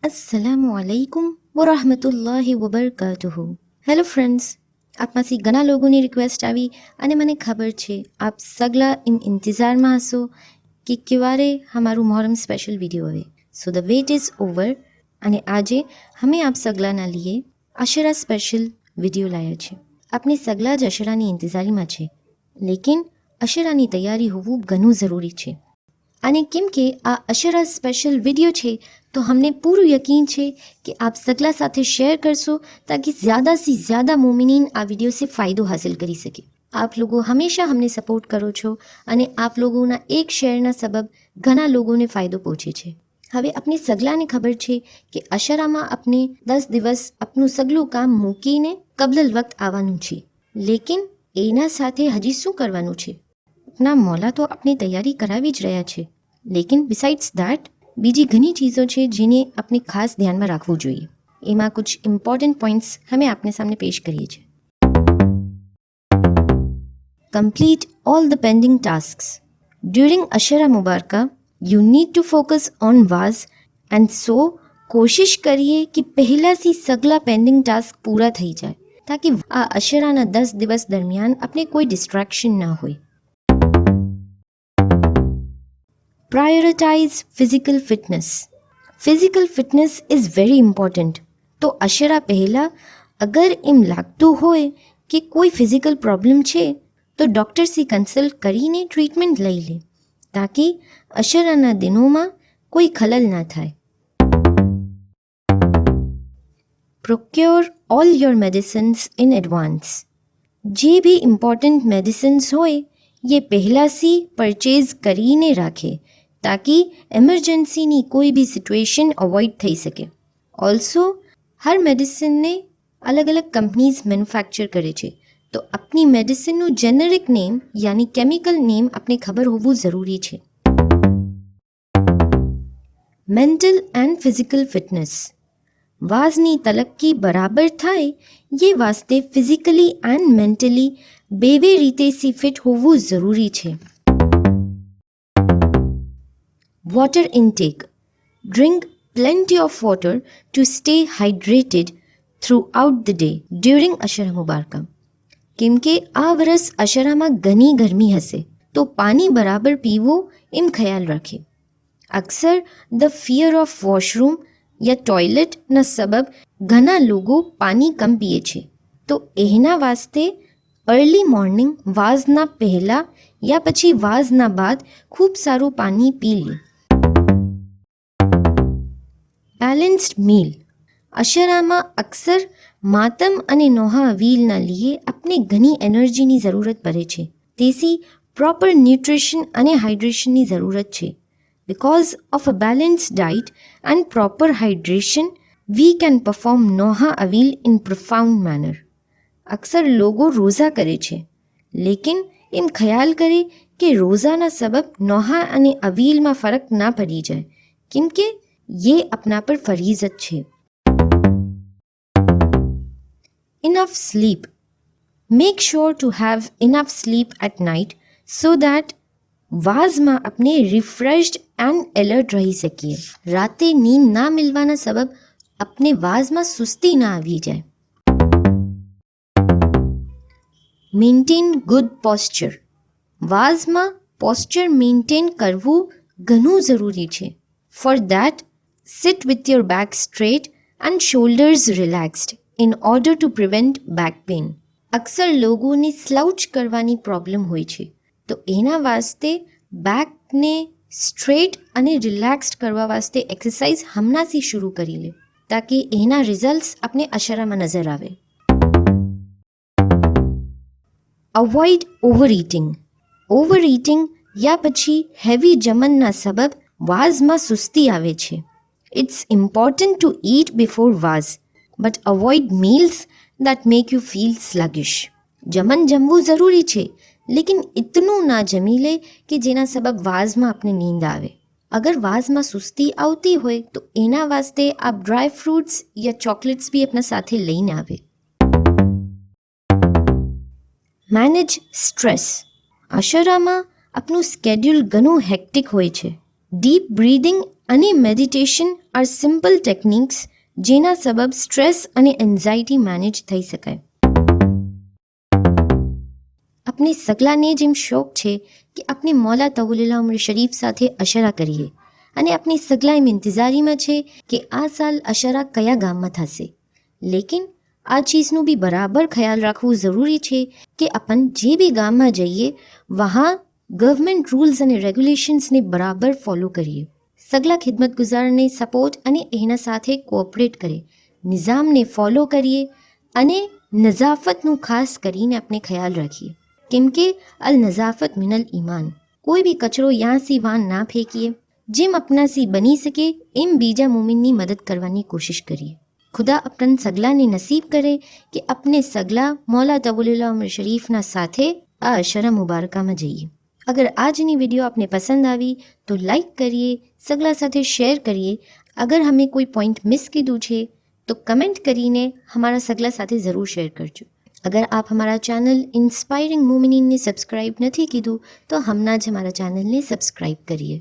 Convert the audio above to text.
अस्सलामुअलैकुम વરહમતુલ્લાહિ વબરકાતુહુ. Hello friends, આપમાંથી ઘણા લોકોની રિક્વેસ્ટ આવી અને મને ખબર છે આપ સગલા ઇંતજારમાં હશો કે ક્યારે હમારું મોહરમ સ્પેશિયલ વિડીયો આવે. સો ધ વેટ ઇઝ ઓવર અને આજે અમે આપ સગલાના લીએ અશરા સ્પેશિયલ વિડીયો લાયા છે. આપને સગલા જ અશરાની ઇંતજારીમાં છે, લેકિન અશરાની તૈયારી હોવું ઘણું જરૂરી છે. અને કેમ કે આ અશરા સ્પેશિયલ વિડીયો છે તો હમને પૂરું યકીન છે કે આપ સગલા સાથે શેર કરશો તાકી ज़्यादा से ज़्यादा મોમિનીન આ વિડીયો સે ફાયદો હાસિલ કરી શકે. આપ લોકો હંમેશા હમને સપોર્ટ કરો છો અને આપ લોકોના એક શેરના સબબ ઘણા લોકોને ફાયદો પહોંચે છે. હવે આપને સગલાને ખબર છે કે અશરામાં આપને 10 દિવસ આપનું સગલું કામ મૂકીને કબલલ વક્ત આવવાનું છે, લેકિન એના સાથે હજી શું કરવાનું છે? अपना मौला तो अपनी तैयारी करावी ज રહ્યા છે, લેકિન બિસાઇડ્સ ધેટ બીજી ઘણી ચીજો છે જેને આપણે ખાસ ધ્યાનમાં રાખવું જોઈએ. એમાં કુછ ઇમ્પોર્ટન્ટ પોઈન્ટ્સ અમે આપને સામે પેશ કરીએ છીએ. Complete all the pending tasks during Ashara Mubaraka. You need to focus on વાઝ એન્ડ સો કોશિશ કરીએ કે પહેલાંથી સગલા પેન્ડિંગ ટાસ્ક પૂરા થઈ જાય તાકી આ અશરાના 10 દિવસ દરમિયાન આપણે કોઈ ડિસ્ટ્રેક્શન ના હોય. Prioritize physical fitness. Physical fitness is very important. તો અશરા પહેલાં અગર એમ લાગતું હોય કે કોઈ ફિઝિકલ પ્રોબ્લેમ છે તો ડૉક્ટરથી કન્સલ્ટ કરીને ટ્રીટમેન્ટ લઈ લે તાકી અશરાના દિનોમાં કોઈ ખલલ ના થાય. Procure all your medicines in advance. જે भी ઇમ્પોર્ટન્ટ મેડિસિન્સ હોય એ પહેલાંથી પરચેઝ કરીને રાખે તાકી એમરજન્સીની કોઈ બી સિચ્યુએશન અવોઇડ થઈ શકે. ઓલ્સો હર મેડિસિનને અલગ અલગ કંપનીઝ મેન્યુફેક્ચર કરે છે, તો આપની મેડિસિનનું જેનરિક નેમ યાની કેમિકલ નેમ આપને ખબર હોવું જરૂરી છે. Mental and physical fitness. વાઝની તલક્કી બરાબર થાય એ વાસ્તે ફિઝિકલી એન્ડ મેન્ટલી બેવે રીતેથી ફિટ હોવું જરૂરી છે. Water intake. Drink plenty of water to stay hydrated throughout the day during અશરા મુબારકા. કેમ કે આ વરસ અશરામાં ઘણી ગરમી હશે તો પાણી બરાબર પીવું એમ ખ્યાલ રાખે. અક્સર ધ ફિયર ઓફ વોશરૂમ યા ટોયલેટના સબબ ઘણા લોકો પાણી કમ પીએ છે, તો એના વાસ્તે અર્લી મોર્નિંગ વાઝના પહેલાં યા પછી વાઝના બાદ ખૂબ સારું પાણી પી લે. Balanced mill. અશરામાં અક્સર માતમ અને નોહા અવીલના લીએ આપણે ઘણી એનર્જીની જરૂરત પડે છે, તેથી પ્રોપર ન્યુટ્રિશન અને હાઇડ્રેશનની જરૂરત છે. Because of a balanced diet and proper hydration we can perform નોહા અવીલ ઇન પ્રોફાઉન્ડ મેનર. અક્સર લોકો રોઝા કરે છે, લેકિન એમ ખ્યાલ કરે કે રોઝાના સબબ નોહા અને અવીલમાં ફરક ના પડી જાય કેમ કે ये अपना पर फरीजत છે. Enough sleep. Make sure to have enough sleep at night so that વાઝમાં આપણે રિફ્રેશ્ડ એન્ડ એલર્ટ રહી શકીએ. રાતે નીંદ ના મિલવાના સબબ આપણે વાઝમાં સુસ્તી ના આવી જાય. Maintain good posture. વાઝમાં પોસ્ચર મેન્ટેન કરવું ઘણું જરૂરી છે. For that sit with your back straight and shoulders relaxed in order to prevent back pain. અક્સર લોકોને સ્લાઉચ કરવાની પ્રોબ્લેમ હોય છે, તો એના વાસ્તે બેકને સ્ટ્રેટ અને રિલેક્સ્ડ કરવા વાસ્તે એક્સરસાઇઝ હમણાંથી શરૂ કરી લે તાકી એના રિઝલ્ટ્સ આપણે અશરામાં નજર આવે. Avoid over eating. Over eating યા પછી હેવી જમનના સબબ વાઝમાં સુસ્તી આવે છે. It's important to eat before vase, but avoid meals that make you feel sluggish. જમન જમવું જરૂરી છે, લેકિન ઇતનું ના જમી લે કે જેના સબબ વાઝમાં આપને નીંદ આવે. અગર વાઝમાં સુસ્તી આવતી હોય તો એના વાસ્તે આપ ડ્રાય ફ્રૂટ્સ યા ચોકલેટ્સ બી આપના સાથે લઈને આવે. Manage stress. અશરામાં આપનું સ્કેડ્યુલ ઘણું હેક્ટિક હોય છે. ડીપ બ્રીધિંગ અને મેડિટેશન આર સિમ્પલ ટેકનિક્સ જેના સબબ સ્ટ્રેસ અને એન્ઝાયટી મેનેજ થઈ શકાય. આપને સગલાને જેમ શોખ છે કે આપણે મૌલા તવલ્લુલ્લાહ ઉમર શરીફ સાથે અશરા કરીએ અને આપણી સગલા એમ ઇંતજારીમાં છે કે આ સાલ અશરા કયા ગામમાં થશે. લેકિન આ ચીઝનું બી બરાબર ખ્યાલ રાખવું જરૂરી છે કે આપણ જે બી ગામમાં જઈએ વહાં ગવર્મેન્ટ રૂલ્સ અને રેગ્યુલેશન્સને બરાબર ફોલો કરીએ. સગલા ખિદમત ગુજારને સપોર્ટ અને એના સાથે કોઓપરેટ કરે, નિઝામને ફોલો કરીએ અને નઝાફતનું ખાસ કરીને આપણે ખ્યાલ રાખીએ. કેમ કે અલ નઝાફત મિનલ ઈમાન. કોઈ બી કચરો યાંસી વાન ના ફેંકીએ. જેમ આપનાસી બની શકે એમ બીજા મુમિનની મદદ કરવાની કોશિશ કરીએ. ખુદા આપણ સગલાને નસીબ કરે કે આપને સગલા મૌલા તવલ્લુલ્લાહ ઉમર શરીફના સાથે આ અશરા મુબારકામાં જઈએ. અગર આજની વિડીયો આપને પસંદ આવી તો લાઈક કરીએ, સગલા સાથે શેર કરીએ. અગર હમે કોઈ પોઈન્ટ મિસ કીધું છે તો કમેન્ટ કરીને હમારા સગલા સાથે ज़रूर શેર કરજો. અગર આપ હમારા ચેનલ ઇન્સ્પાયરિંગ મોમિનીનને સબસ્ક્રાઈબ નથી કીધું તો હમણાં જ હમારા ચેનલને સબસ્ક્રાઈબ કરીએ.